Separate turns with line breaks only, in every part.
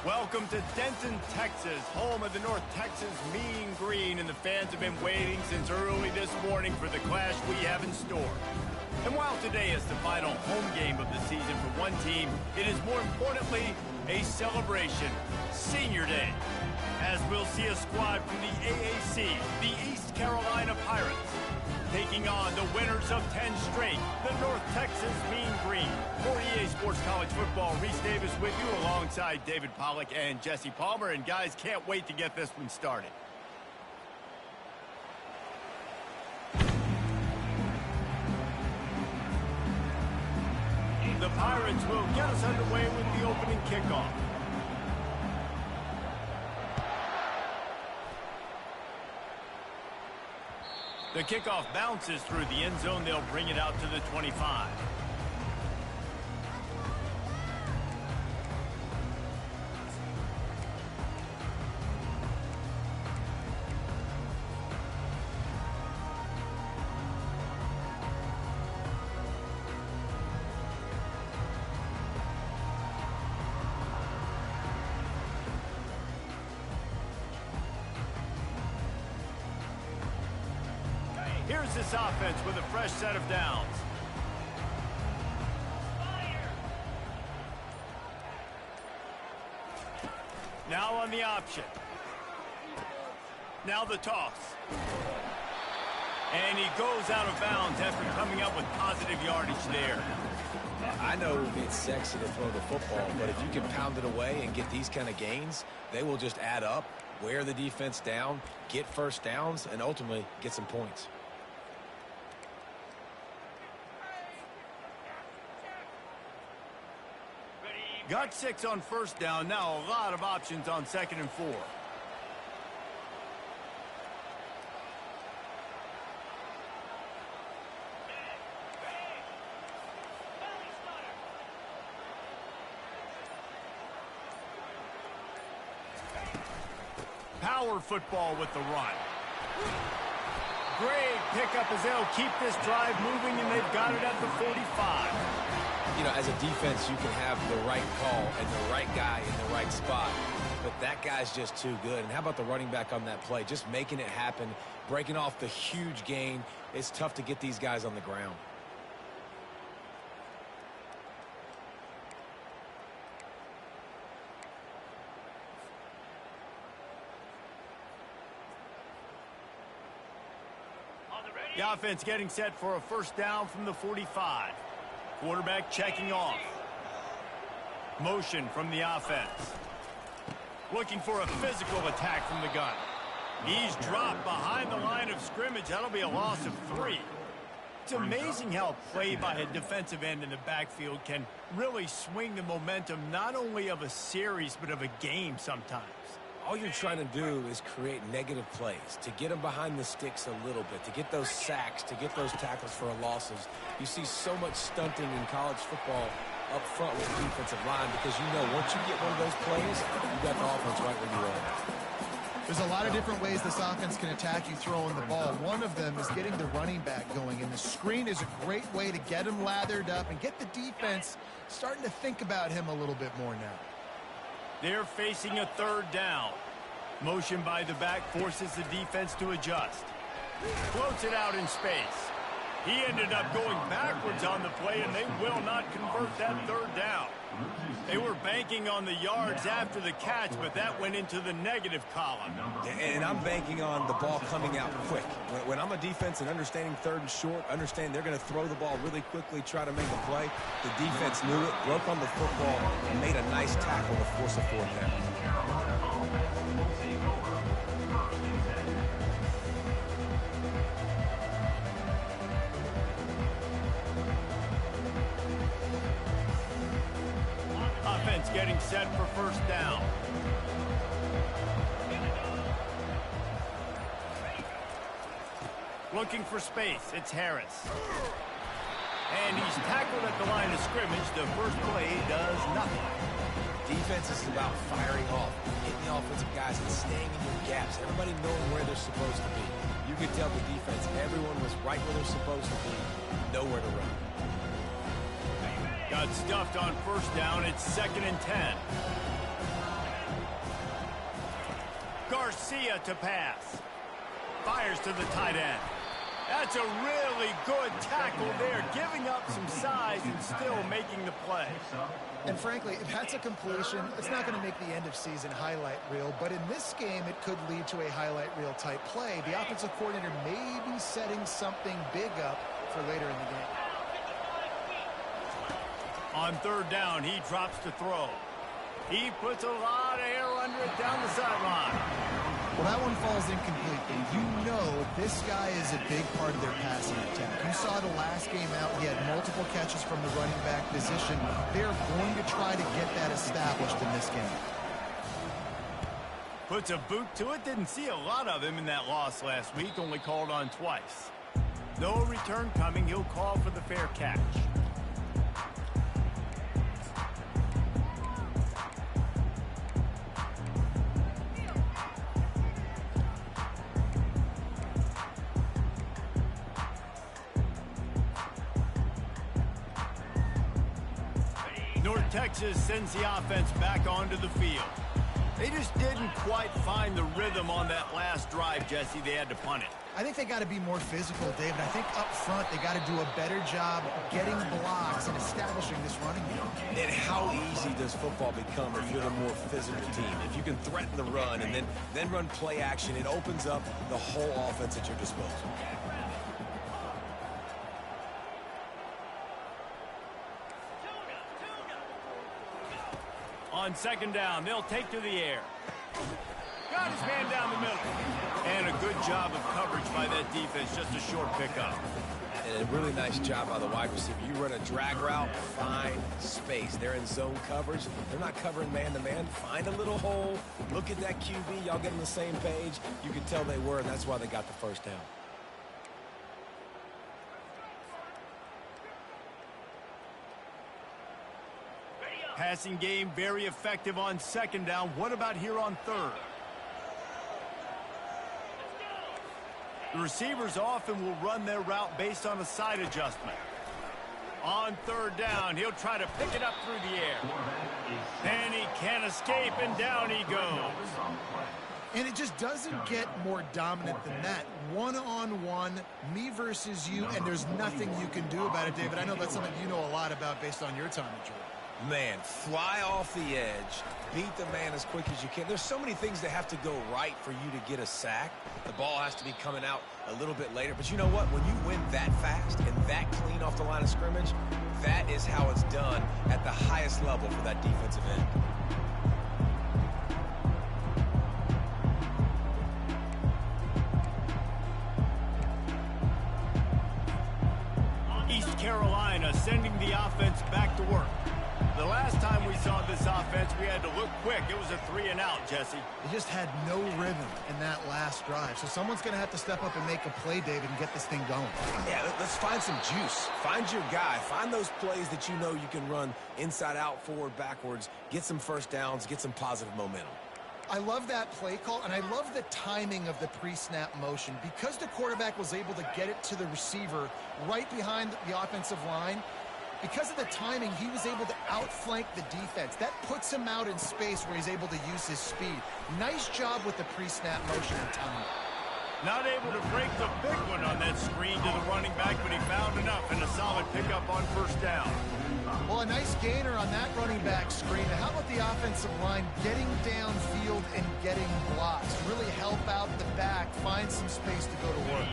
Welcome to Denton, Texas, home of the North Texas Mean Green, and the fans have been waiting since early this morning for the clash we have in store. And while today is the final home game of the season for one team, it is more importantly a celebration, Senior Day, as we'll see a squad from the AAC, the East Carolina Pirates, taking on the winners of 10 straight, the North Texas Mean Green. For EA Sports College Football, Reese Davis with you alongside David Pollack and Jesse Palmer. And guys, can't wait to get this one started. The Pirates will get us underway with the opening kickoff. The kickoff bounces through the end zone. They'll bring it out to the 25. Here's this offense with a fresh set of downs. Now on the option. Now the toss. And he goes out of bounds after coming up with positive yardage there.
I know it's sexy to throw the football, but if you can pound it away and get these kind of gains, they will just add up, wear the defense down, get first downs, and ultimately get some points.
Got 6 on first down. Now a lot of options on 2nd and 4. Power football with the run. Great pickup as they'll keep this drive moving, and they've got it at the 45.
You know, as a defense, you can have the right call and the right guy in the right spot, but that guy's just too good. And how about the running back on that play? Just making it happen, breaking off the huge gain. It's tough to get these guys on the ground.
The offense getting set for a first down from the 45. Quarterback checking off. Motion from the offense. Looking for a physical attack from the gun. He's dropped behind the line of scrimmage. That'll be a loss of 3. It's amazing how play by a defensive end in the backfield can really swing the momentum not only of a series but of a game sometimes.
All you're trying to do is create negative plays, to get them behind the sticks a little bit, to get those sacks, to get those tackles for losses. You see so much stunting in college football up front with the defensive line because you know once you get one of those plays, you got the offense right where you are.
There's a lot of different ways this offense can attack you throwing the ball. One of them is getting the running back going, and the screen is a great way to get him lathered up and get the defense starting to think about him a little bit more now.
They're facing a 3rd down. Motion by the back forces the defense to adjust. Floats it out in space. He ended up going backwards on the play, and they will not convert that 3rd down. They were banking on the yards after the catch, but that went into the negative column.
And I'm banking on the ball coming out quick. When I'm a defense and understanding 3rd and short, understand they're going to throw the ball really quickly, try to make a play. The defense knew it, broke on the football, and made a nice tackle to force a 4th down.
Offense getting set for first down. Looking for space. It's Harris. And he's tackled at the line of scrimmage. The first play does nothing.
Defense is about firing off, hitting the offensive guys and staying in your gaps. Everybody knowing where they're supposed to be. You could tell the defense, everyone was right where they're supposed to be. Nowhere to run.
Got stuffed on first down. It's 2nd and 10. Garcia to pass. Fires to the tight end. That's a really good tackle there, giving up some size and still making the play.
And frankly, if that's a completion, it's not going to make the end-of-season highlight reel. But in this game, it could lead to a highlight reel type play. The offensive coordinator may be setting something big up for later in the game.
On third down, he drops to throw. He puts a lot of air under it down the sideline.
Well, that one falls incomplete, and you know this guy is a big part of their passing attack. You saw the last game out, he had multiple catches from the running back position. They're going to try to get that established in this game.
Puts a boot to it. Didn't see a lot of him in that loss last week, only called on twice. No return coming. He'll call for the fair catch. North Texas sends the offense back onto the field. They just didn't quite find the rhythm on that last drive, Jesse. They had to punt it.
I think they got to be more physical, David. I think up front they got to do a better job getting blocks and establishing this running game.
And how easy does football become if you're the more physical team? If you can threaten the run and then run play action, it opens up the whole offense at your disposal.
On second down, they'll take to the air. Got his man down the middle. And a good job of coverage by that defense, just a short pickup.
And a really nice job by the wide receiver. You run a drag route, find space. They're in zone coverage. They're not covering man-to-man. Find a little hole. Look at that QB. Y'all get on the same page. You can tell they were, and that's why they got the first down.
Passing game very effective on second down. What about here on third? The receivers often will run their route based on a side adjustment. On third down, he'll try to pick it up through the air. And he can't escape, and down he goes.
And it just doesn't get more dominant than that. One-on-one, me versus you, and there's nothing you can do about it, David. I know that's something you know a lot about based on your time at Georgia.
Man, fly off the edge, beat the man as quick as you can. There's so many things that have to go right for you to get a sack. The ball has to be coming out a little bit later. But you know what? When you win that fast and that clean off the line of scrimmage, that is how it's done at the highest level for that defensive end.
East Carolina sending the offense back to work. The last time we saw this offense, we had to look quick. It was a 3-and-out, Jesse.
They just had no rhythm in that last drive. So someone's going to have to step up and make a play, David, and get this thing going.
Yeah, let's find some juice. Find your guy. Find those plays that you know you can run inside out, forward, backwards. Get some first downs. Get some positive momentum.
I love that play call, and I love the timing of the pre-snap motion. Because the quarterback was able to get it to the receiver right behind the offensive line, because of the timing, he was able to outflank the defense. That puts him out in space where he's able to use his speed. Nice job with the pre-snap motion and timing.
Not able to break the big one on that screen to the running back, but he found enough and a solid pickup on first down.
Well, a nice gainer on that running back screen. Now, how about the offensive line getting downfield and getting blocks? Really help out the back, find some space to go to work.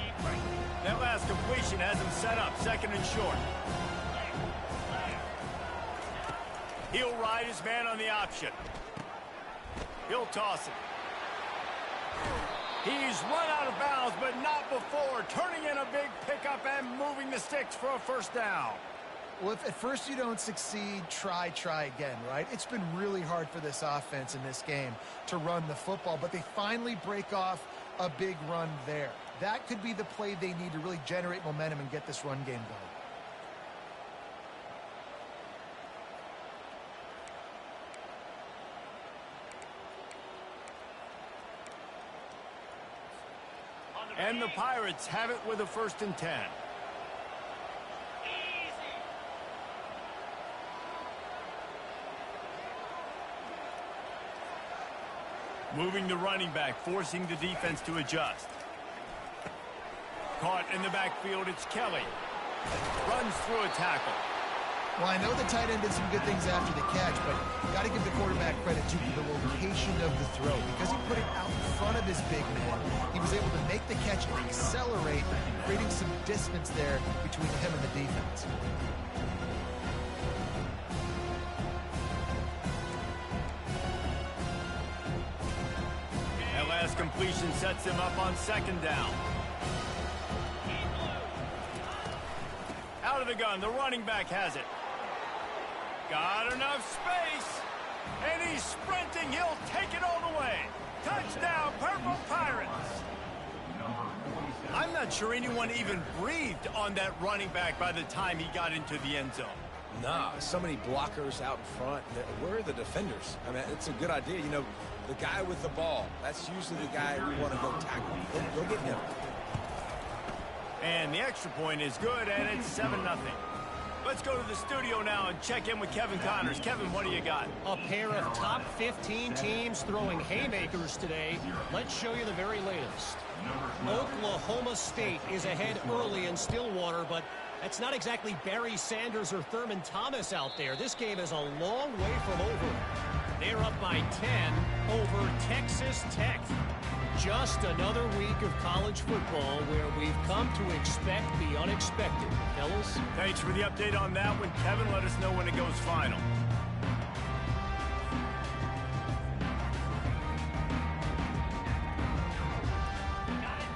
That last completion has him set up, second and short. He'll ride his man on the option. He'll toss it. He's run out of bounds, but not before. Turning in a big pickup and moving the sticks for a first down.
Well, if at first you don't succeed, try again, right? It's been really hard for this offense in this game to run the football, but they finally break off a big run there. That could be the play they need to really generate momentum and get this run game going.
And the Pirates have it with a 1st and 10. Moving the running back, forcing the defense to adjust. Caught in the backfield, it's Kelly. Runs through a tackle.
Well, I know the tight end did some good things after the catch, but you got to give the quarterback credit too for the location of the throw. Because he put it out in front of his big man, he was able to make the catch and accelerate, creating some distance there between him and the defense.
That last completion sets him up on second down. Out of the gun, the running back has it. Got enough space, and he's sprinting. He'll take it all the way. Touchdown, Purple Pirates. I'm not sure anyone even breathed on that running back by the time he got into the end zone.
Nah, so many blockers out in front. Where are the defenders? I mean, it's a good idea. You know, the guy with the ball, that's usually the guy we want to go tackle. Go get him.
And the extra point is good, and it's 7-0. Let's go to the studio now and check in with Kevin Connors. Kevin, what do you got?
A pair of top 15 teams throwing haymakers today. Let's show you the very latest. Oklahoma State is ahead early in Stillwater, but that's not exactly Barry Sanders or Thurman Thomas out there. This game is a long way from over. They're up by 10 over Texas Tech. Just another week of college football where we've come to expect the unexpected. Fellas?
Thanks for the update on that one, Kevin. Let us know when it goes final.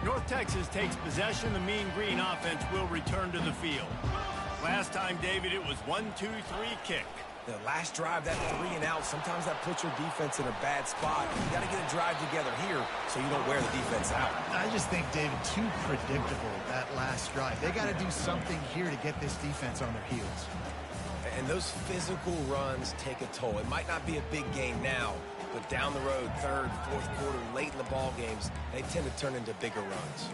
North Texas takes possession. The Mean Green offense will return to the field. Last time, David, it was 1-2-3 kick.
The last drive, that 3 and out, sometimes that puts your defense in a bad spot. You got to get a drive together here so you don't wear the defense out.
I just think, David, too predictable, that last drive. They got to do something here to get this defense on their heels.
And those physical runs take a toll. It might not be a big game now, but down the road, third, fourth quarter, late in the ball games, they tend to turn into bigger runs.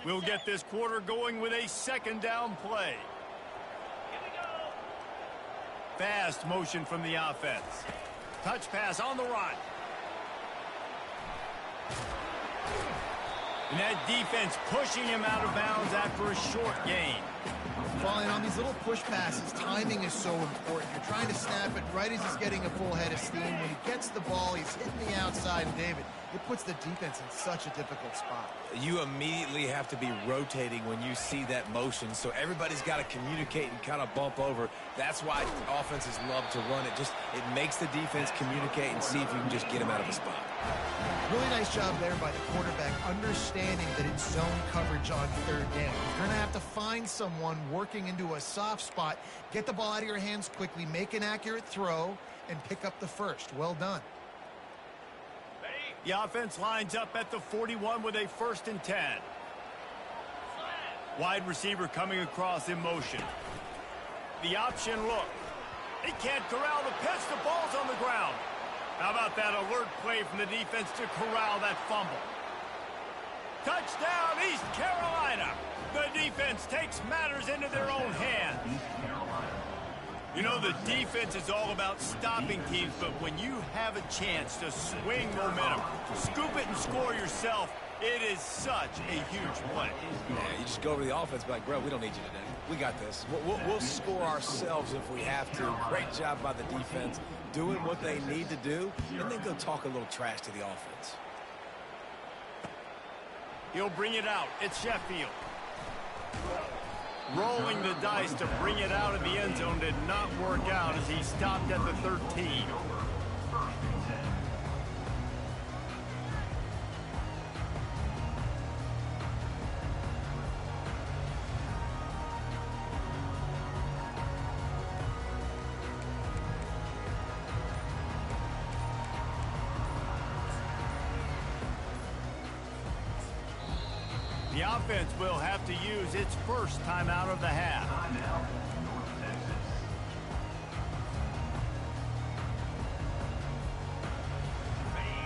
We'll get this quarter going with a second down play. Fast motion from the offense. Touch pass on the run. And that defense pushing him out of bounds after a short gain.
Falling on these little push passes, timing is so important. You're trying to snap it right as he's getting a full head of steam. When he gets the ball, he's hitting the outside, and David, it puts the defense in such a difficult spot.
You immediately have to be rotating when you see that motion, so everybody's got to communicate and kind of bump over. That's why offenses love to run it. It makes the defense communicate and see if you can just get him out of a spot.
Really nice job there by the quarterback, understanding that it's zone coverage on third down. You're going to have to find someone working into a soft spot, get the ball out of your hands quickly, make an accurate throw, and pick up the first. Well done.
The offense lines up at the 41 with a 1st and 10. Wide receiver coming across in motion. The option look. He can't corral the pitch. The ball's on the ground. How about that alert play from the defense to corral that fumble? Touchdown, East Carolina. The defense takes matters into their own hands. You know, the defense is all about stopping teams, but when you have a chance to swing momentum, scoop it and score yourself, it is such a huge play.
Yeah, you just go over the offense, be like, bro, we don't need you today. We got this. We'll score ourselves if we have to. Great job by the defense, doing what they need to do, and then go talk a little trash to the offense.
He'll bring it out. It's Sheffield. Rolling the dice to bring it out of the end zone did not work out as he stopped at the 13. The offense will have to use its first timeout of the half.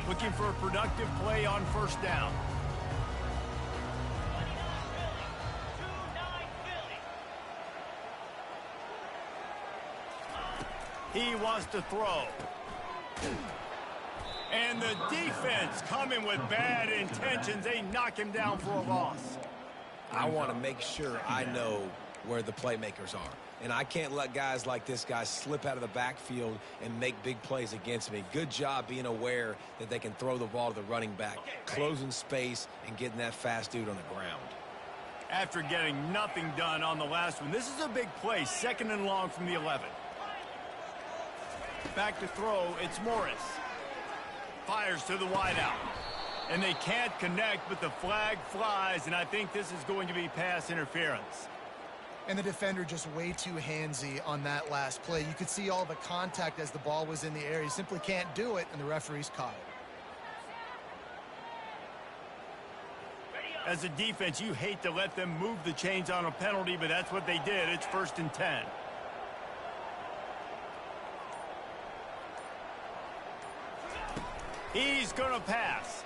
Looking for a productive play on first down. He wants to throw. And the defense coming with bad intentions. They knock him down for a loss.
I want to make sure I know where the playmakers are. And I can't let guys like this guy slip out of the backfield and make big plays against me. Good job being aware that they can throw the ball to the running back, closing space, and getting that fast dude on the ground.
After getting nothing done on the last one, this is a big play. 2nd and long from the 11. Back to throw, it's Morris. Fires to the wideout. And they can't connect, but the flag flies, and I think this is going to be pass interference.
And the defender just way too handsy on that last play. You could see all the contact as the ball was in the air. He simply can't do it, and the referee's caught it.
As a defense, you hate to let them move the chains on a penalty, but that's what they did. It's 1st and 10. He's going to pass.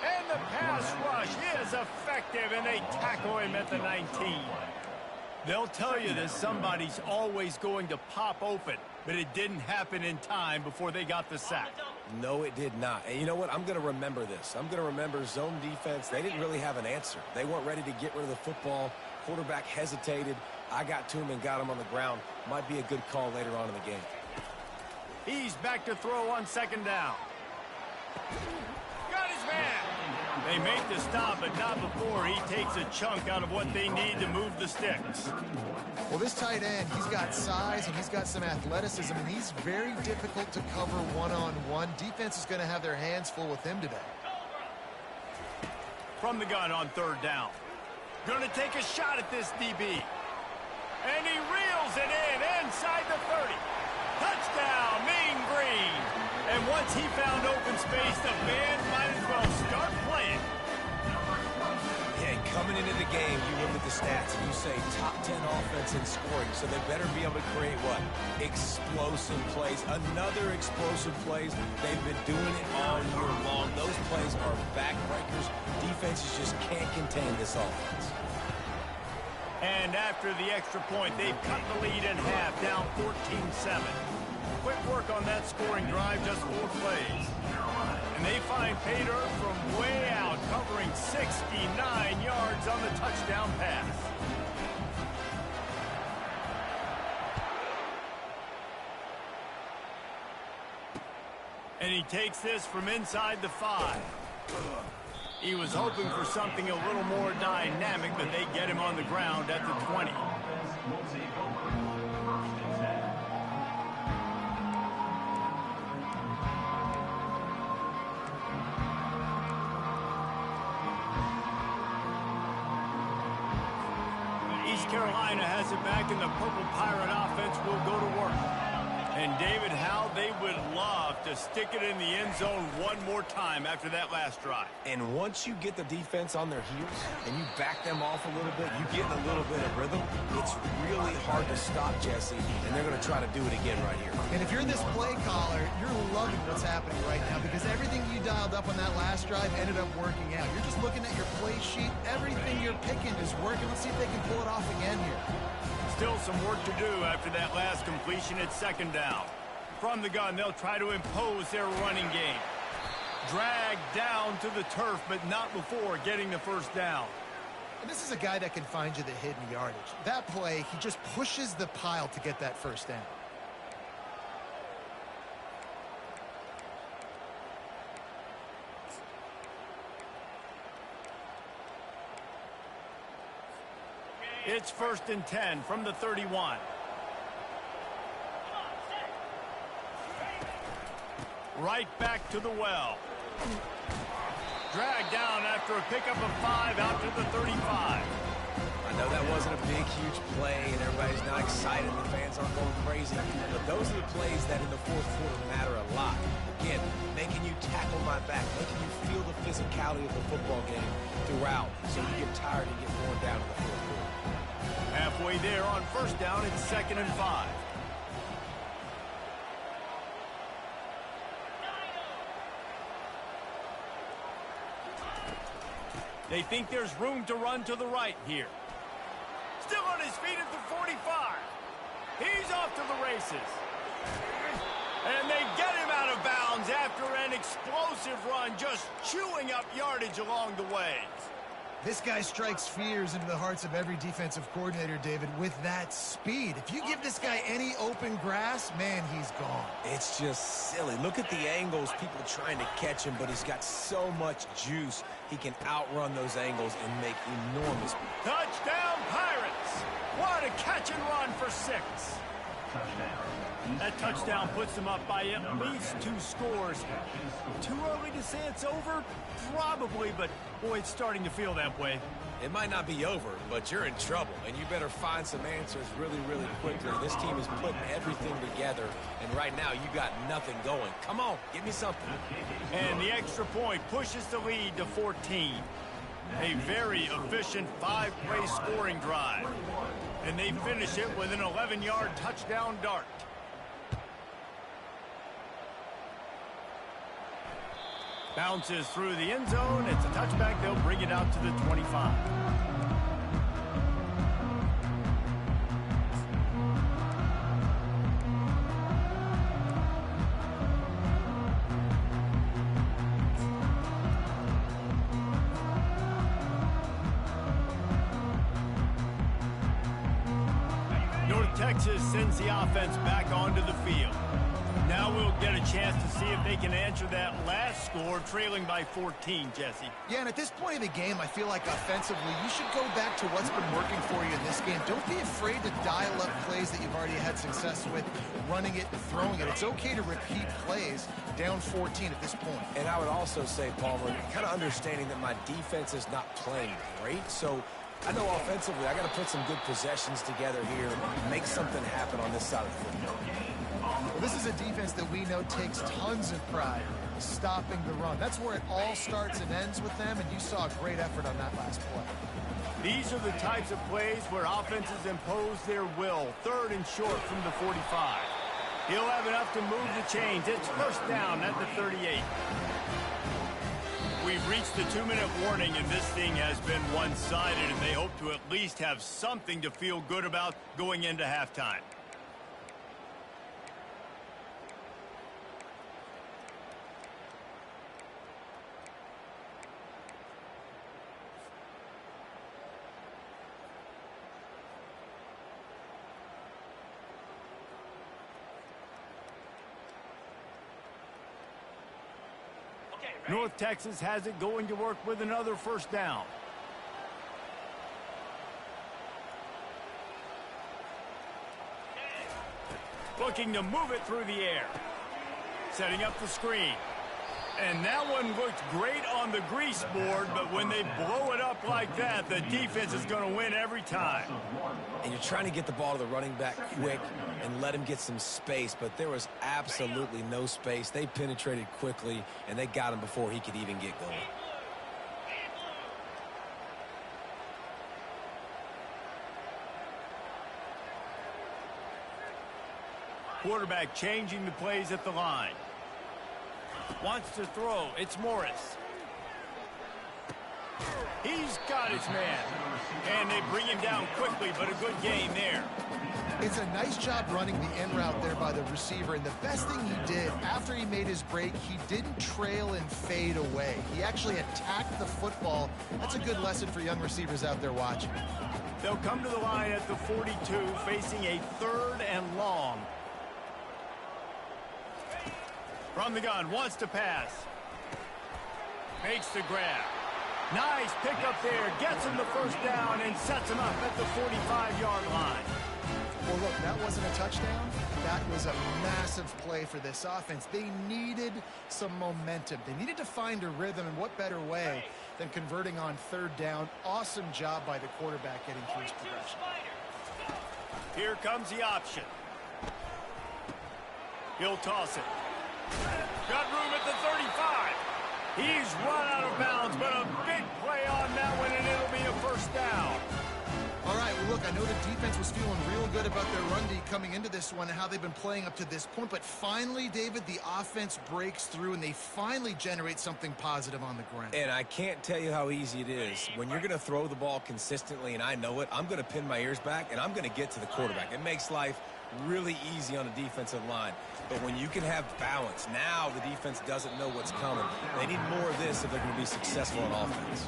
And the pass rush is effective, and they tackle him at the 19. They'll tell you that somebody's always going to pop open, but it didn't happen in time before they got the sack.
No, it did not. And you know what? I'm going to remember this. I'm going to remember zone defense. They didn't really have an answer. They weren't ready to get rid of the football. Quarterback hesitated. I got to him and got him on the ground. Might be a good call later on in the game.
He's back to throw on 2nd down. Got his man. They make the stop, but not before he takes a chunk out of what they need to move the sticks.
Well, this tight end, he's got size and he's got some athleticism, and he's very difficult to cover one-on-one. Defense is going to have their hands full with him today.
From the gun on 3rd down. Going to take a shot at this DB. And he reels it in inside the 30. Touchdown, Mean Green. And once he found open space, the band might as well start playing.
Yeah, coming into the game, you look at the stats and you say top 10 offense in scoring, so they better be able to create what? Explosive plays. Another explosive plays. They've been doing it all year long. Those plays are backbreakers. Defenses just can't contain this offense.
And after the extra point, they've cut the lead in half, down 14-7. Quick work on that scoring drive, just 4 plays. And they find pay dirt from way out, covering 69 yards on the touchdown pass. And he takes this from inside the 5. He was hoping for something a little more dynamic, but they get him on the ground at the 20. East Carolina has it back, and the Purple Pirate offense will go to work. And David, how they would love to stick it in the end zone one more time after that last drive.
And once you get the defense on their heels and you back them off a little bit, you get a little bit of rhythm, it's really hard to stop, Jesse, and they're going to try to do it again right here.
And if you're this play caller, you're loving what's happening right now because everything you dialed up on that last drive ended up working out. You're just looking at your play sheet. Everything you're picking is working. Let's see if they can pull it off again here.
Still some work to do after that last completion at 2nd down. From the gun, they'll try to impose their running game. Dragged down to the turf, but not before getting the 1st down.
And this is a guy that can find you the hidden yardage. That play, he just pushes the pile to get that 1st down.
It's 1st and 10 from the 31. Right back to the well. Dragged down after a pickup of 5 out to the 35.
I know that wasn't a big, huge play, and everybody's not excited. The fans aren't going crazy. But those are the plays that in the fourth quarter matter a lot. Again, making you tackle my back, making you feel the physicality of the football game throughout, so you get tired and get worn down in the fourth quarter.
Halfway there on 1st down, it's 2nd and 5. They think there's room to run to the right here. Still on his feet at the 45. He's off to the races. And they get him out of bounds after an explosive run, just chewing up yardage along the way.
This guy strikes fears into the hearts of every defensive coordinator, David, with that speed. If you give this guy any open grass, man, he's gone.
It's just silly. Look at the angles, people trying to catch him, but he's got so much juice. He can outrun those angles and make enormous.
Touchdown, Pirates! What a catch and run for 6. That touchdown puts them up by at least 2 scores. Too early to say it's over? Probably, but boy, it's starting to feel that way.
It might not be over, but you're in trouble, and you better find some answers really, really quickly. This team is putting everything together, and right now you got nothing going. Come on, give me something.
And the extra point pushes the lead to 14. A very efficient 5-play scoring drive. And they finish it with an 11-yard touchdown dart. Bounces through the end zone. It's a touchback. They'll bring it out to the 25. North Texas sends the offense back onto the field. Now we'll get a chance to see if they can answer that last score, trailing by 14, Jesse.
Yeah, and at this point of the game, I feel like offensively, you should go back to what's been working for you in this game. Don't be afraid to dial up plays that you've already had success with, running it and throwing it. It's okay to repeat plays down 14 at this point.
And I would also say, Palmer, kind of understanding that my defense is not playing great, so I know offensively I got to put some good possessions together here and make something happen on this side of the football.
Well, this is a defense that we know takes tons of pride stopping the run. That's where it all starts and ends with them, and you saw a great effort on that last play.
These are the types of plays where offenses impose their will. 3rd and short from the 45. He'll have enough to move the chains. It's 1st down at the 38. We've reached the 2-minute warning, and this thing has been one-sided, and they hope to at least have something to feel good about going into halftime. North Texas has it going to work with another 1st down. Looking to move it through the air. Setting up the screen. And that one looked great on the grease board, but when they blow it up like that, the defense is going to win every time.
And you're trying to get the ball to the running back quick and let him get some space, but there was absolutely no space. They penetrated quickly, and they got him before he could even get going.
Quarterback changing the plays at the line. Wants to throw. It's Morris. He's got his man. And they bring him down quickly, but a good gain there.
It's a nice job running the in route there by the receiver, and the best thing he did after he made his break, he didn't trail and fade away. He actually attacked the football. That's a good lesson for young receivers out there watching.
They'll come to the line at the 42, facing a 3rd and long. From the gun, wants to pass. Makes the grab. Nice pickup there. Gets him the first down and sets him up at the 45-yard line.
Well, look, that wasn't a touchdown. That was a massive play for this offense. They needed some momentum. They needed to find a rhythm, and what better way than converting on third down. Awesome job by the quarterback getting through his progression.
Here comes the option. He'll toss it. Got room at the 35. He's run out of bounds, but a big play on that one, and it'll be a first down.
All right, well, look, I know the defense was feeling real good about their run D coming into this one and how they've been playing up to this point, but finally, David, the offense breaks through, and they finally generate something positive on the ground.
And I can't tell you how easy it is. When you're going to throw the ball consistently, and I know it, I'm going to pin my ears back, and I'm going to get to the quarterback. It makes life really easy on a defensive line. But when you can have balance, now the defense doesn't know what's coming. They need more of this if they're going to be successful on offense.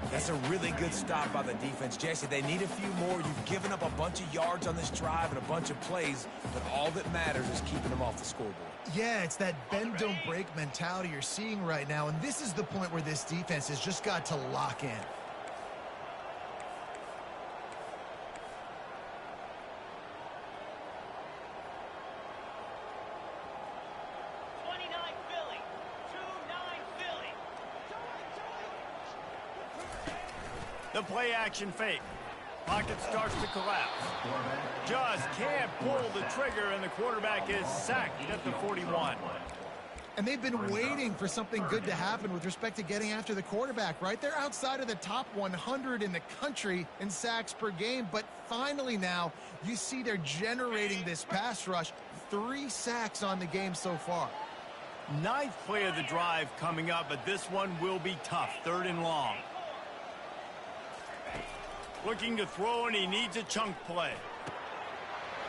That's a really good stop by the defense, Jesse. They need a few more. You've given up a bunch of yards on this drive and a bunch of plays, but all that matters is keeping them off the scoreboard.
Yeah, it's that bend, don't break mentality you're seeing right now, and this is the point where this defense has just got to lock in.
The play action fake. Pocket starts to collapse. Just can't pull the trigger, and the quarterback is sacked at the 41.
And they've been waiting for something good to happen with respect to getting after the quarterback, right? They're outside of the top 100 in the country in sacks per game, but finally now you see they're generating this pass rush. 3 sacks on the game so far.
9th play of the drive coming up, but this one will be tough. 3rd and long. Looking to throw, and he needs a chunk play.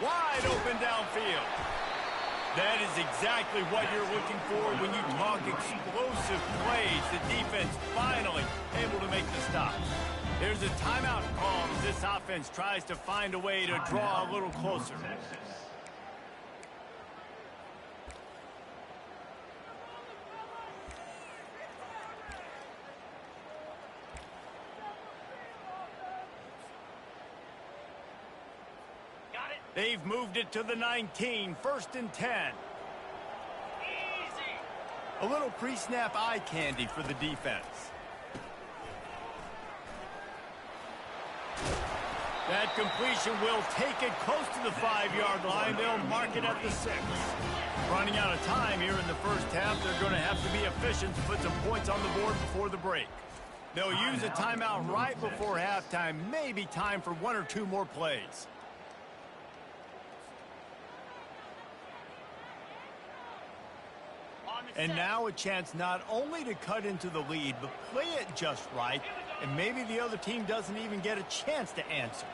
Wide open downfield. That is exactly what you're looking for when you talk explosive plays. The defense finally able to make the stop. There's a timeout call as this offense tries to find a way to draw a little closer. They've moved it to the 19, 1st and 10. Easy. A little pre-snap eye candy for the defense. That completion will take it close to the 5-yard line. They'll mark it at the 6. Running out of time here in the first half. They're going to have to be efficient to put some points on the board before the break. They'll use a timeout right before halftime. Maybe time for 1 or 2 more plays. And now a chance not only to cut into the lead, but play it just right, and maybe the other team doesn't even get a chance to answer.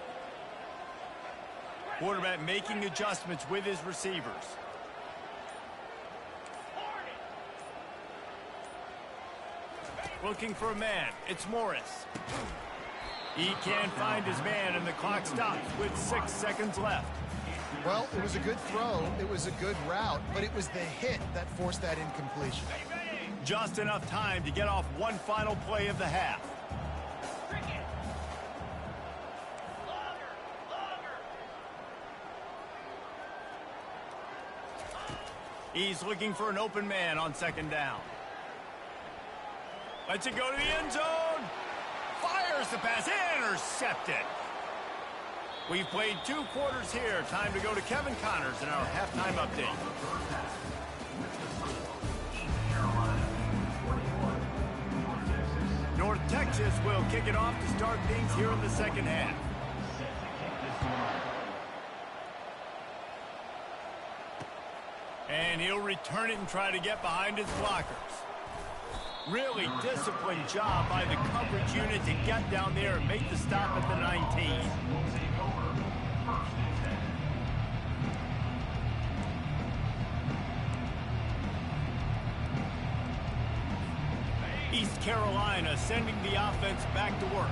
Quarterback making adjustments with his receivers. Looking for a man. It's Morris. He can't find his man, and the clock stops with 6 seconds left.
Well, it was a good throw, it was a good route, but it was the hit that forced that incompletion.
Just enough time to get off one final play of the half. He's looking for an open man on 2nd down. Lets it go to the end zone. Fires the pass, intercepted. We've played 2 quarters here. Time to go to Kevin Connors in our halftime update. North Texas will kick it off to start things here in the second half. And he'll return it and try to get behind his blockers. Really disciplined job by the coverage unit to get down there and make the stop at the 19. East Carolina sending the offense back to work.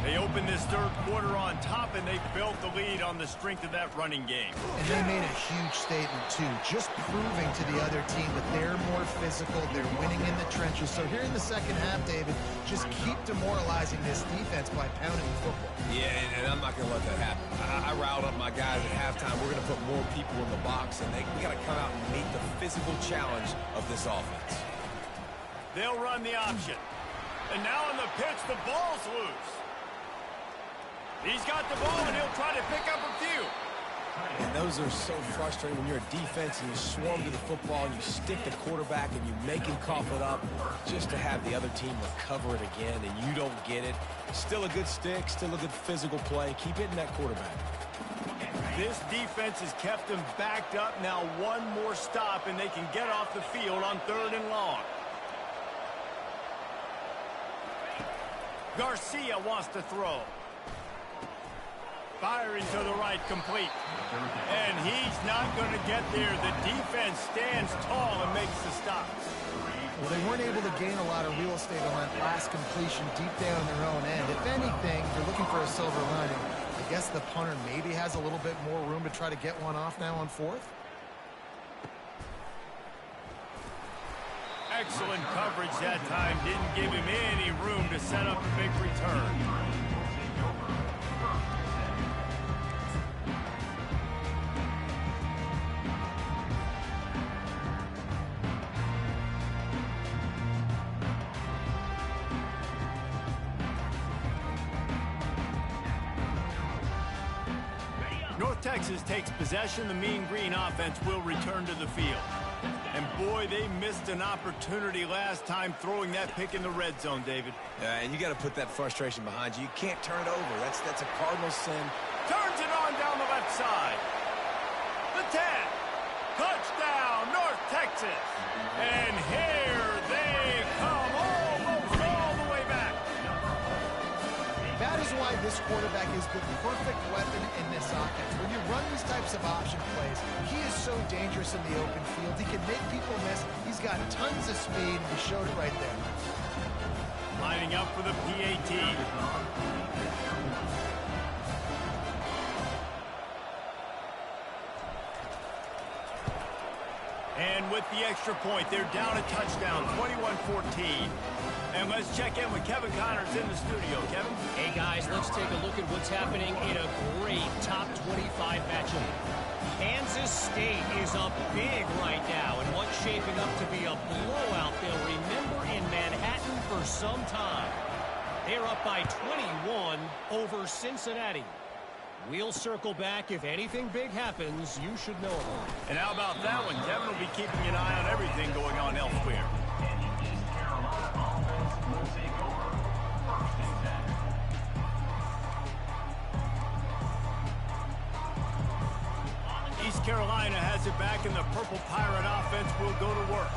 They open this 3rd quarter on top, and they built the lead on the strength of that running game.
And they made a huge statement, too, just proving to the other team that they're more physical, they're winning in the trenches. So here in the second half, David, just keep demoralizing this defense by pounding the football.
Yeah, and I'm not going to let that happen. I riled up my guys at halftime. We're going to put more people in the box, and we got to come out and meet the physical challenge of this offense.
They'll run the option. And now on the pitch, the ball's loose. He's got the ball, and he'll try to pick up a few.
And those are so frustrating when you're a defense and you swarm to the football and you stick the quarterback and you make him cough it up just to have the other team recover it again and you don't get it. Still a good stick, still a good physical play. Keep hitting that quarterback.
This defense has kept them backed up. Now one more stop, and they can get off the field on 3rd and long. Garcia wants to throw. Firing to the right, complete. And he's not going to get there. The defense stands tall and makes the stop.
Well, they weren't able to gain a lot of real estate on that last completion deep down their own end. If anything, they're looking for a silver lining. I guess the punter maybe has a little bit more room to try to get one off now on 4th.
Excellent coverage that time. Didn't give him any room to set up a big return. North Texas takes possession. The Mean Green offense will return to the field. And boy, they missed an opportunity last time throwing that pick in the red zone, David.
And you got to put that frustration behind you. You can't turn it over. That's a cardinal sin.
Turns it on down the left side. The 10. Touchdown, North Texas. And here they come, almost all the way back.
That is why this quarterback is the perfect weapon in this offense. When you run these types of option plays, he is so dangerous in the open field. He can make people miss. He's got tons of speed, and he showed it right there.
Lining up for the PAT. And with the extra point, they're down a touchdown, 21-14. And let's check in with Kevin Connors in the studio. Kevin?
Hey, guys, let's take a look at what's happening in a great top 25 matchup. Kansas State is up big right now in what's shaping up to be a blowout they'll remember in Manhattan for some time. They're up by 21 over Cincinnati. We'll circle back. If anything big happens, you should know about it.
And how about that one? Kevin will be keeping an eye on everything going on elsewhere. East Carolina has it back, and the Purple Pirate offense will go to work.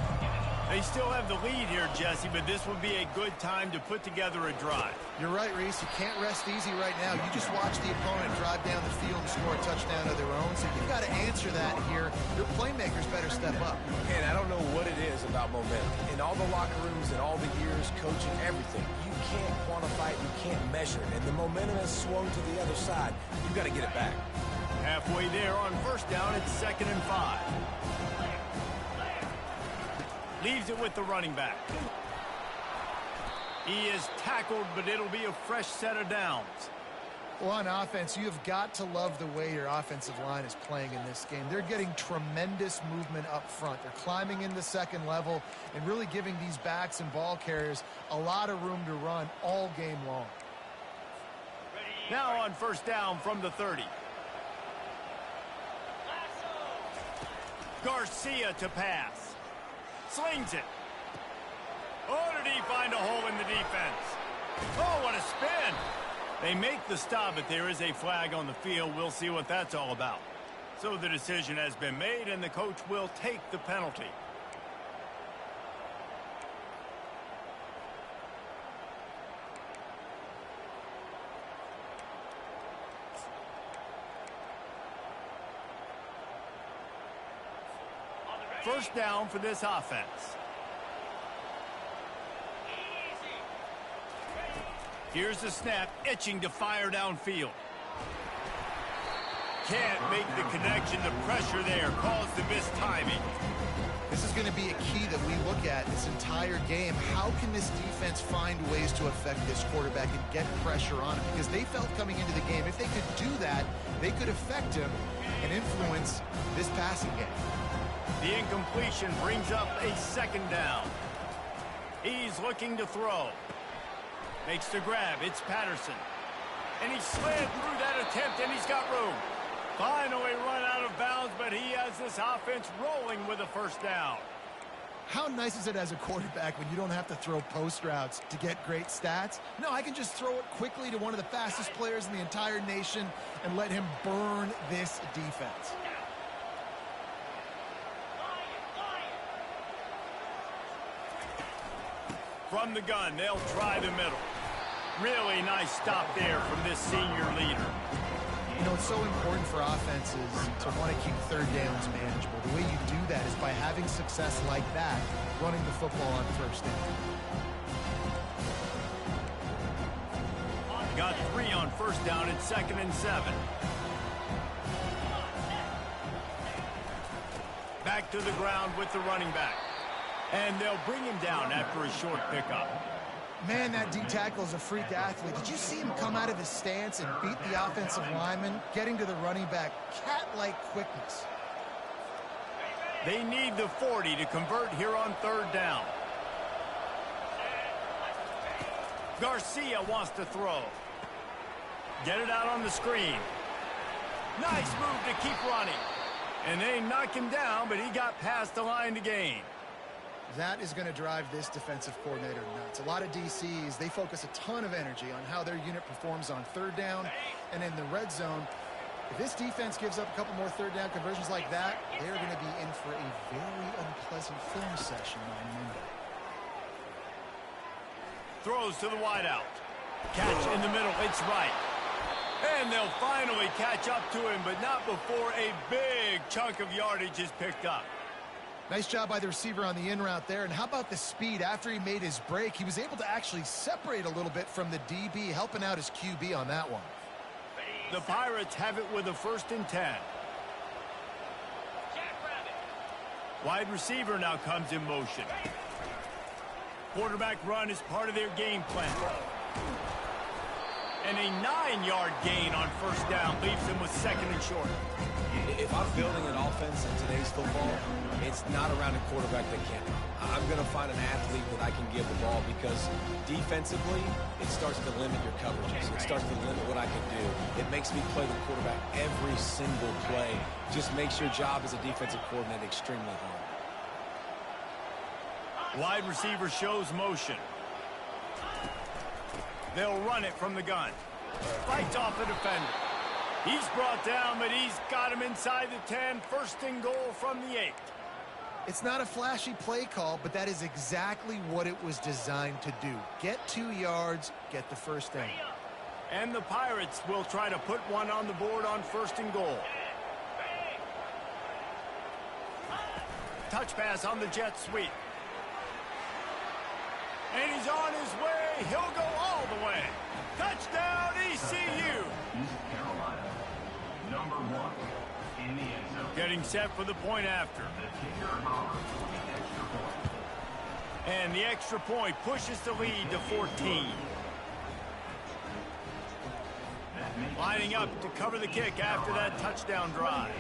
They still have the lead here, Jesse, but this would be a good time to put together a drive.
You're right, Reese. You can't rest easy right now. You just watch the opponent drive down the field and score a touchdown of their own. So you've got to answer that here. Your playmakers better step up.
And I don't know what it is about momentum. In all the locker rooms and all the years, coaching, everything, you can't quantify it, you can't measure it. And the momentum has swung to the other side. You've got to get it back.
Halfway there on first down, it's 2nd and 5. Leaves it with the running back. He is tackled, but it'll be a fresh set of downs.
Well, on offense, you have got to love the way your offensive line is playing in this game. They're getting tremendous movement up front. They're climbing in the second level and really giving these backs and ball carriers a lot of room to run all game long.
Now on first down from the 30. Garcia to pass. Slings it. Oh, did he find a hole in the defense? Oh, what a spin. They make the stop, but there is a flag on the field. We'll see what that's all about. So the decision has been made, and the coach will take the penalty. First down for this offense. Here's the snap, itching to fire downfield. Can't make the connection. The pressure there caused the mistiming.
This is going to be a key that we look at this entire game. How can this defense find ways to affect this quarterback and get pressure on him? Because they felt coming into the game, if they could do that, they could affect him and influence this passing game.
The incompletion brings up a second down. He's looking to throw. Makes the grab. It's Patterson. And he slid through that attempt, and he's got room. Finally run out of bounds, but he has this offense rolling with a first down.
How nice is it as a quarterback when you don't have to throw post routes to get great stats? No, I can just throw it quickly to one of the fastest players in the entire nation and let him burn this defense.
From the gun, they'll try the middle. Really nice stop there from this senior leader.
You know, it's so important for offenses to want to keep third downs manageable. The way you do that is by having success like that, running the football on first down.
Got 3 on first down at 2nd and 7. Back to the ground with the running back. And they'll bring him down after a short pickup.
Man, that D-tackle is a freak athlete. Did you see him come out of his stance and beat the offensive lineman, getting to the running back? Cat-like quickness.
They need the 40 to convert here on 3rd down. Garcia wants to throw. Get it out on the screen. Nice move to keep running. And they knock him down, but he got past the line to gain.
That is going to drive this defensive coordinator nuts. A lot of DCs, they focus a ton of energy on how their unit performs on 3rd down and in the red zone. If this defense gives up a couple more 3rd down conversions like that, they're going to be in for a very unpleasant film session on Monday.
Throws to the wideout. Catch in the middle. It's right. And they'll finally catch up to him, but not before a big chunk of yardage is picked up.
Nice job by the receiver on the in route there. And how about the speed? After he made his break, he was able to actually separate a little bit from the DB, helping out his QB on that one.
The Pirates have it with a 1st and 10. Wide receiver now comes in motion. Quarterback run is part of their game plan. And a 9-yard gain on 1st down leaves him with 2nd and short.
If I'm building an offense in today's football, it's not around a quarterback that can't. I'm going to find an athlete that I can give the ball because defensively, it starts to limit your coverages. It starts to limit what I can do. It makes me play the quarterback every single play. Just makes your job as a defensive coordinator extremely hard.
Wide receiver shows motion. They'll run it from the gun. Fights off the defender. He's brought down, but he's got him inside the 10. 1st and goal from the 8.
It's not a flashy play call, but that is exactly what it was designed to do. Get 2 yards, get the 1st down.
And the Pirates will try to put one on the board on 1st and goal. Touch pass on the jet sweep. And he's on his way. He'll go all the way. Touchdown, ECU.
Number 1 in the end zone.
Getting set for the point after. And the extra point pushes the lead to 14. Lining up to cover the kick after that touchdown drive.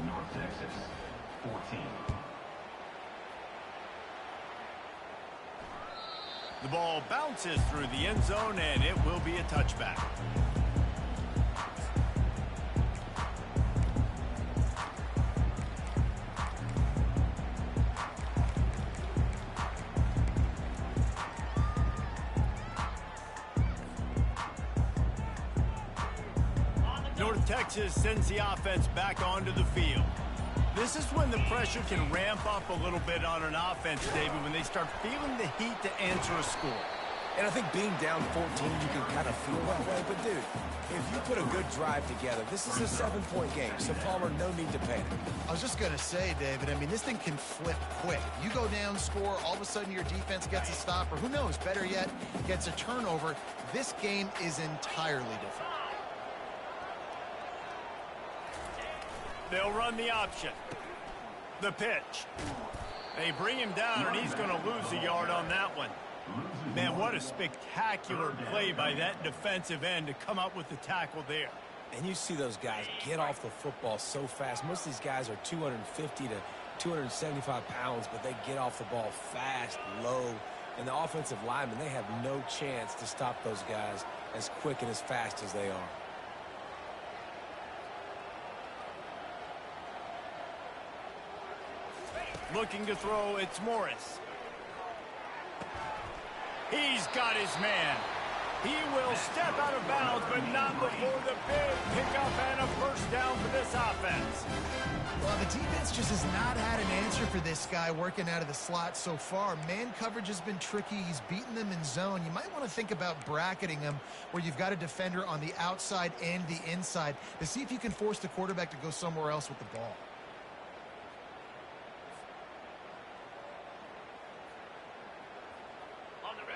North Texas, 14.
The ball bounces through the end zone, and it will be a touchback. North Texas sends the offense back onto the field. This is when the pressure can ramp up a little bit on an offense, David, when they start feeling the heat to answer a score.
And I think being down 14, you can kind of feel that way. But, dude, if you put a good drive together, this is a 7-point game. So, Palmer, no need to panic.
I was just going to say, David, I mean, this thing can flip quick. You go down, score, all of a sudden your defense gets a stop, or who knows, better yet, gets a turnover. This game is entirely different.
They'll run the option. The pitch. They bring him down, and he's going to lose a yard on that one. Man, what a spectacular play by that defensive end to come up with the tackle there.
And you see those guys get off the football so fast. Most of these guys are 250 to 275 pounds, but they get off the ball fast, low. And the offensive linemen, they have no chance to stop those guys as quick and as fast as they are.
Looking to throw, it's Morris. He's got his man. He will step out of bounds, but not before the big pickup and a first down for this offense.
Well, the defense just has not had an answer for this guy working out of the slot so far. Man coverage has been tricky. He's beaten them in zone. You might want to think about bracketing him where you've got a defender on the outside and the inside to see if you can force the quarterback to go somewhere else with the ball.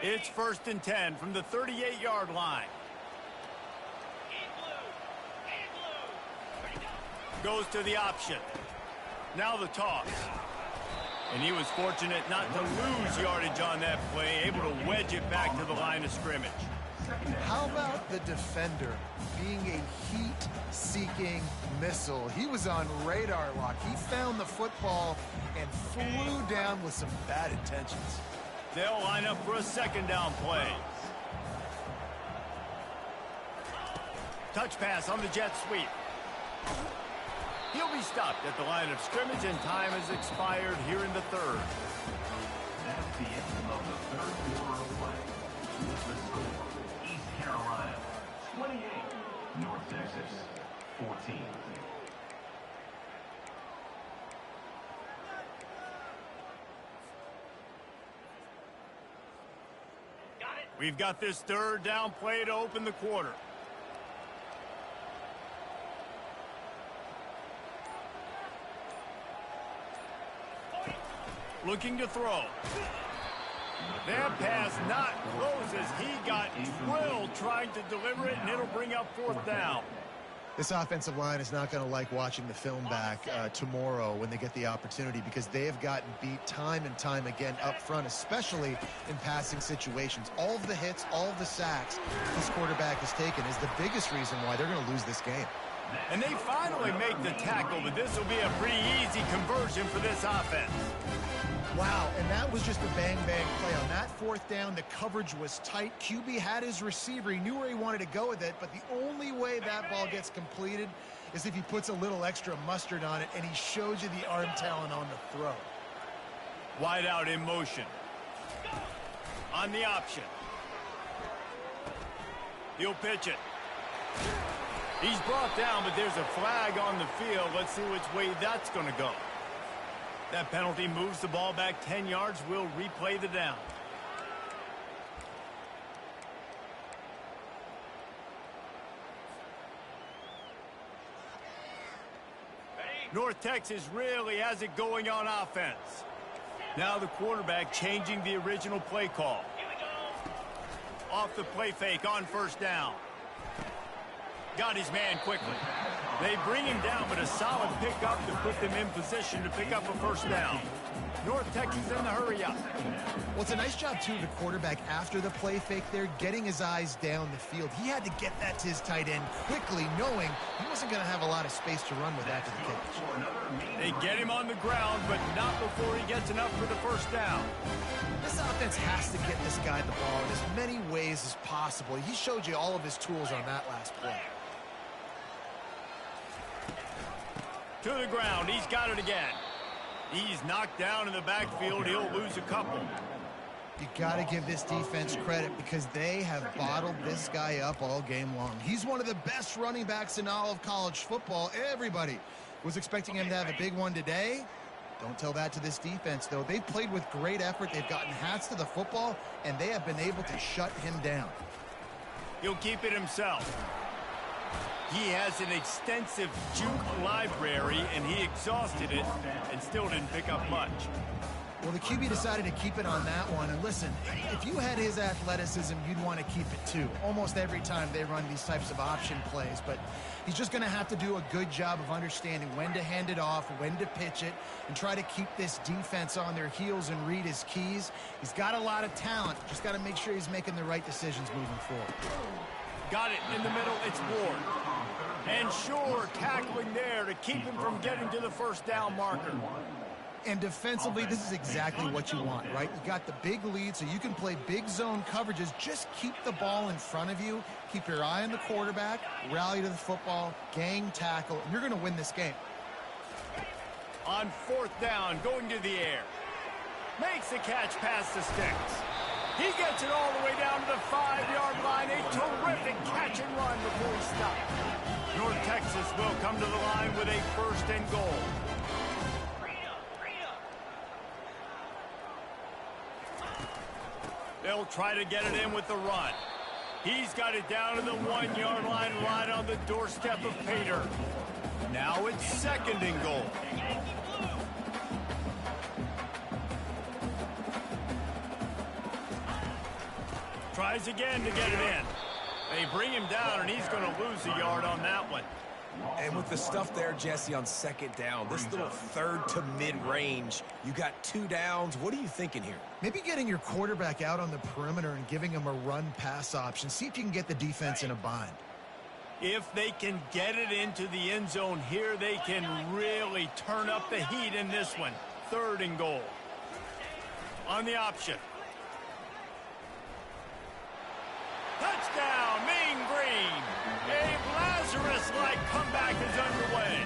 It's 1st and 10 from the 38-yard line. Goes to the option. Now the toss. And he was fortunate not to lose yardage on that play, able to wedge it back to the line of scrimmage.
How about the defender being a heat-seeking missile? He was on radar lock. He found the football and flew down with some bad intentions.
They'll line up for a 2nd down play. Touch pass on the jet sweep. He'll be stopped at the line of scrimmage, and time has expired here in the 3rd.
That's the end of the 3rd quarter of play. The score, East Carolina 28, North Texas 14.
We've got this 3rd down play to open the quarter. Looking to throw. That pass not close as he got drilled trying to deliver it, and it'll bring up 4th down.
This offensive line is not going to like watching the film back tomorrow when they get the opportunity, because they have gotten beat time and time again up front, especially in passing situations. All of the hits, all of the sacks this quarterback has taken is the biggest reason why they're going to lose this game.
And they finally make the tackle, but this will be a pretty easy conversion for this offense.
Wow, and that was just a bang-bang play. On that 4th down, the coverage was tight. QB had his receiver. He knew where he wanted to go with it, but the only way that ball gets completed is if he puts a little extra mustard on it, and he shows you the arm talent on the throw.
Wide out in motion. On the option. He'll pitch it. He's brought down, but there's a flag on the field. Let's see which way that's going to go. That penalty moves the ball back 10 yards. We'll replay the down. North Texas really has it going on offense. Now the quarterback changing the original play call. Off the play fake on 1st down. Got his man quickly. They bring him down, but a solid pickup to put them in position to pick up a 1st down. North Texas in the hurry up.
Well, it's a nice job, too, of the quarterback after the play fake there, getting his eyes down the field. He had to get that to his tight end quickly, knowing he wasn't going to have a lot of space to run with after the catch.
They get him on the ground, but not before he gets enough for the 1st down.
This offense has to get this guy the ball in as many ways as possible. He showed you all of his tools on that last play.
To the ground. He's got it again. He's knocked down in the backfield. He'll lose a couple.
You got to give this defense credit because they have bottled this guy up all game long. He's one of the best running backs in all of college football. Everybody was expecting him to have a big one today. Don't tell that to this defense, though. They've played with great effort. They've gotten hats to the football, and they have been able to shut him down.
He'll keep it himself. He has an extensive juke library, and he exhausted it and still didn't pick up much.
Well, the QB decided to keep it on that one. And listen, if you had his athleticism, you'd want to keep it too. Almost every time they run these types of option plays. But he's just going to have to do a good job of understanding when to hand it off, when to pitch it, and try to keep this defense on their heels and read his keys. He's got a lot of talent. Just got to make sure he's making the right decisions moving forward.
Got it in the middle. It's Ward. And sure, tackling there to keep him from getting to the first down marker.
And defensively, this is exactly what you want, right? You got the big lead, so you can play big zone coverages. Just keep the ball in front of you. Keep your eye on the quarterback. Rally to the football. Gang tackle. And you're going to win this game.
On fourth down, going to the air. Makes the catch past the sticks. He gets it all the way down to the 5-yard line. A terrific catch and run before he stopped. North Texas will come to the line with a first and goal. They'll try to get it in with the run. He's got it down to the 1-yard line right on the doorstep of Pater. Now it's second and goal. Tries again to get it in. They bring him down, and he's going to lose a yard on that one.
And with the stuff there, Jesse, on second down, this little third to mid-range, you got 2 downs. What are you thinking here?
Maybe getting your quarterback out on the perimeter and giving him a run-pass option. See if you can get the defense in a bind.
If they can get it into the end zone here, they can really turn up the heat in this one. Third and goal. On the option. Touchdown, Mean Green. A Lazarus-like comeback is underway.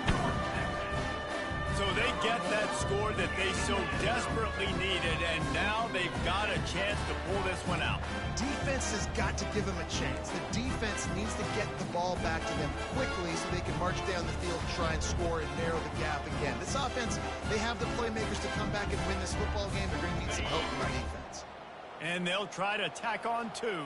So they get that score that they so desperately needed, and now they've got a chance to pull this one out.
Defense has got to give them a chance. The defense needs to get the ball back to them quickly so they can march down the field and try and score and narrow the gap again. This offense, they have the playmakers to come back and win this football game. They're going to need some help from our defense.
And they'll try to tack on 2.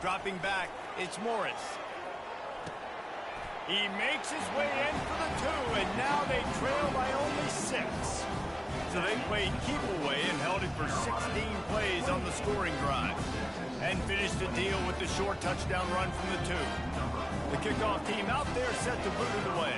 Dropping back, it's Morris. He makes his way in for the 2, and now they trail by only 6. So they played keep away and held it for 16 plays on the scoring drive. And finished the deal with the short touchdown run from the 2. The kickoff team out there set to boot it away.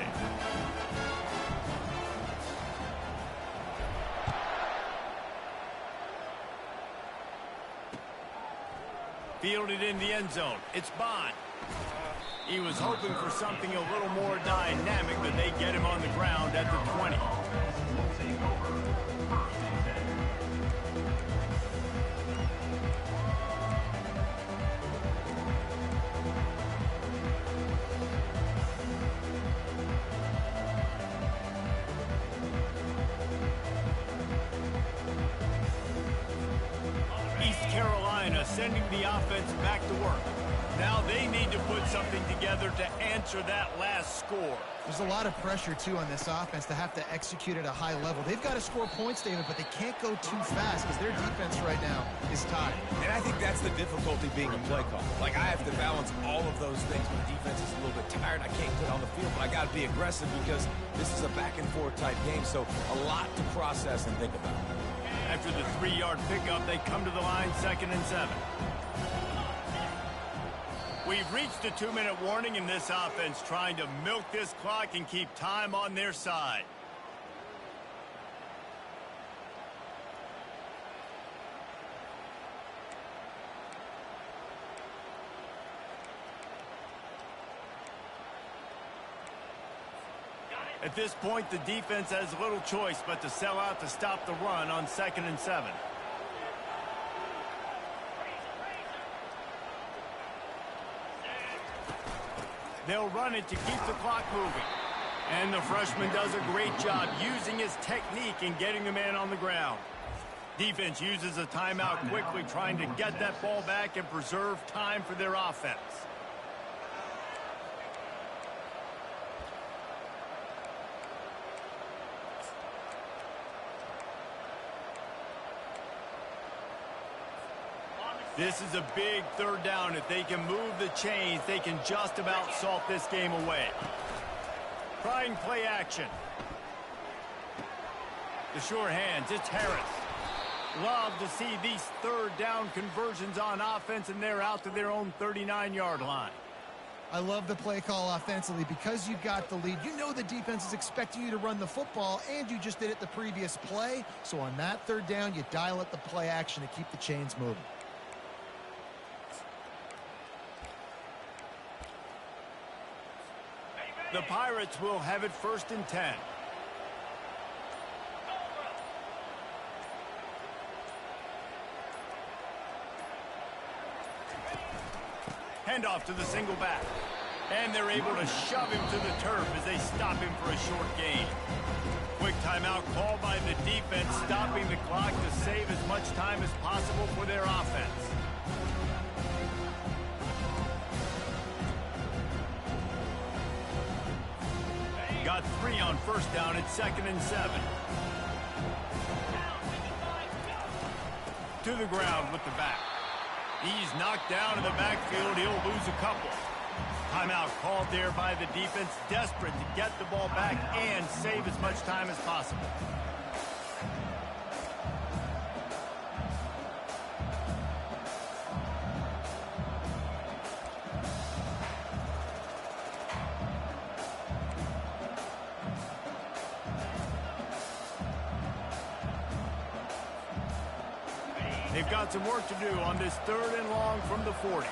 Fielded in the end zone. It's Bond. He was hoping for something a little more dynamic, but they get him on the ground at the 20. Sending the offense back to work. Now they need to put something together to answer that last score.
There's a lot of pressure, too, on this offense to have to execute at a high level. They've got to score points, David, but they can't go too fast because their defense right now is tied.
And I think that's the difficulty being a play caller. Like, I have to balance all of those things. My defense is a little bit tired. I can't get on the field, but I got to be aggressive because this is a back-and-forth type game, so a lot to process and think about.
After the 3-yard pickup, they come to the line, 2nd and 7. We've reached a 2-minute warning in this offense, trying to milk this clock and keep time on their side. At this point, the defense has little choice but to sell out to stop the run on 2nd and 7. They'll run it to keep the clock moving. And the freshman does a great job using his technique and getting the man on the ground. Defense uses a timeout quickly, trying to get that ball back and preserve time for their offense. This is a big third down. If they can move the chains, they can just about salt this game away. Trying play action. The sure hands, it's Harris. Love to see these third down conversions on offense, and they're out to their own 39-yard line.
I love the play call offensively because you've got the lead. You know the defense is expecting you to run the football, and you just did it the previous play. So on that third down, you dial up the play action to keep the chains moving.
The Pirates will have it 1st and 10. Handoff to the single back. And they're able to shove him to the turf as they stop him for a short gain. Quick timeout called by the defense, stopping the clock to save as much time as possible for their offense. Got 3 on 1st down. It's 2nd and 7. To the ground with the back. He's knocked down in the backfield. He'll lose a couple. Timeout called there by the defense, desperate to get the ball back and save as much time as possible. They've got some work to do on this 3rd and long from the 40.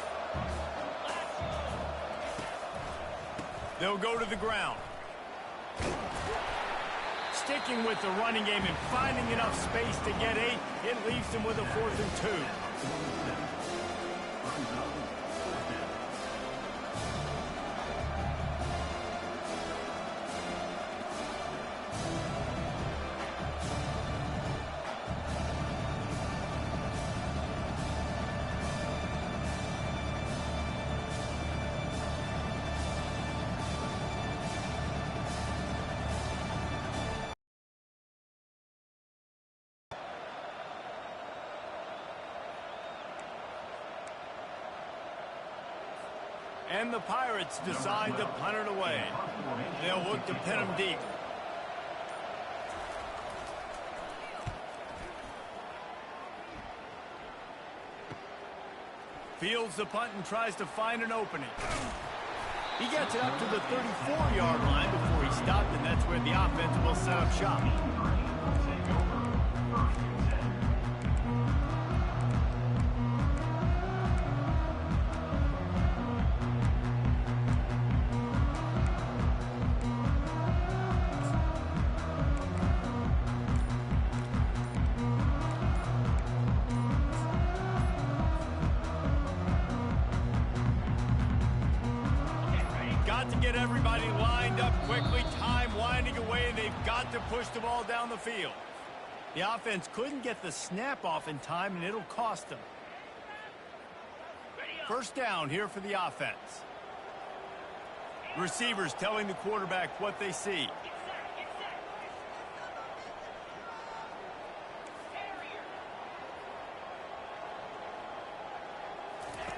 They'll go to the ground. Sticking with the running game and finding enough space to get 8, it leaves them with a 4th and 2. And the Pirates decide to punt it away. They'll look to pin him deep. Fields the punt and tries to find an opening. He gets it up to the 34-yard line before he stopped, and that's where the offense will set up shop. To get everybody lined up quickly, time winding away, and they've got to push the ball down the field. The offense couldn't get the snap off in time, and it'll cost them. 1st down here for the offense. Receivers telling the quarterback what they see.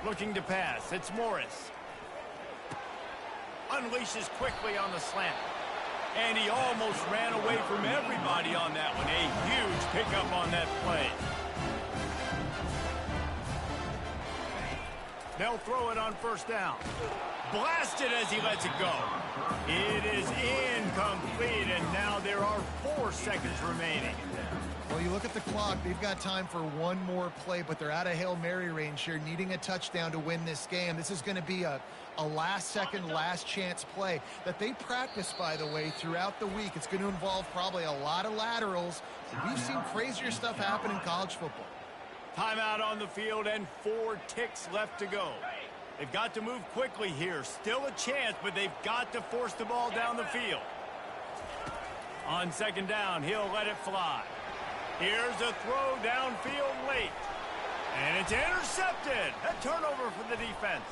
Looking to pass, it's Morris. Unleashes quickly on the slant. And he almost ran away from everybody on that one. A huge pickup on that play. They'll throw it on 1st down. Blasted as he lets it go. It is incomplete, and now there are 4 seconds remaining.
Well, you look at the clock, they've got time for one more play, but they're out of Hail Mary range here, needing a touchdown to win this game. This is going to be a last-second, last-chance play that they practice, by the way, throughout the week. It's going to involve probably a lot of laterals. We've seen crazier stuff happen in college football.
Timeout on the field and 4 ticks left to go. They've got to move quickly here. Still a chance, but they've got to force the ball down the field. On 2nd down, he'll let it fly. Here's a throw downfield late. And it's intercepted. A turnover for the defense.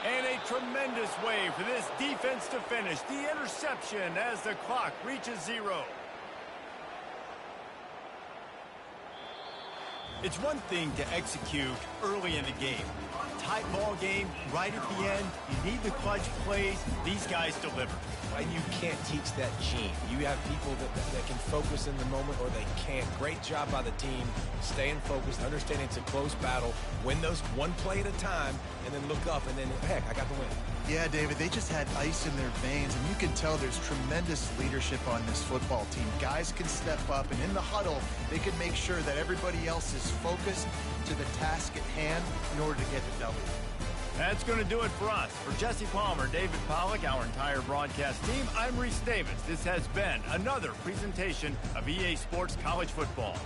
And a tremendous way for this defense to finish. The interception as the clock reaches 0. It's one thing to execute early in the game. Tight ball game, right at the end, you need the clutch plays. These guys deliver.
And you can't teach that gene. You have people that can focus in the moment or they can't. Great job by the team, staying focused, understanding it's a close battle, win those one play at a time, and then look up, and then, heck, I got the win.
Yeah, David, they just had ice in their veins, and you can tell there's tremendous leadership on this football team. Guys can step up, and in the huddle, they can make sure that everybody else is focused to the task at hand in order to get the W.
That's going to do it for us. For Jesse Palmer, David Pollack, our entire broadcast team, I'm Reese Davis. This has been another presentation of EA Sports College Football.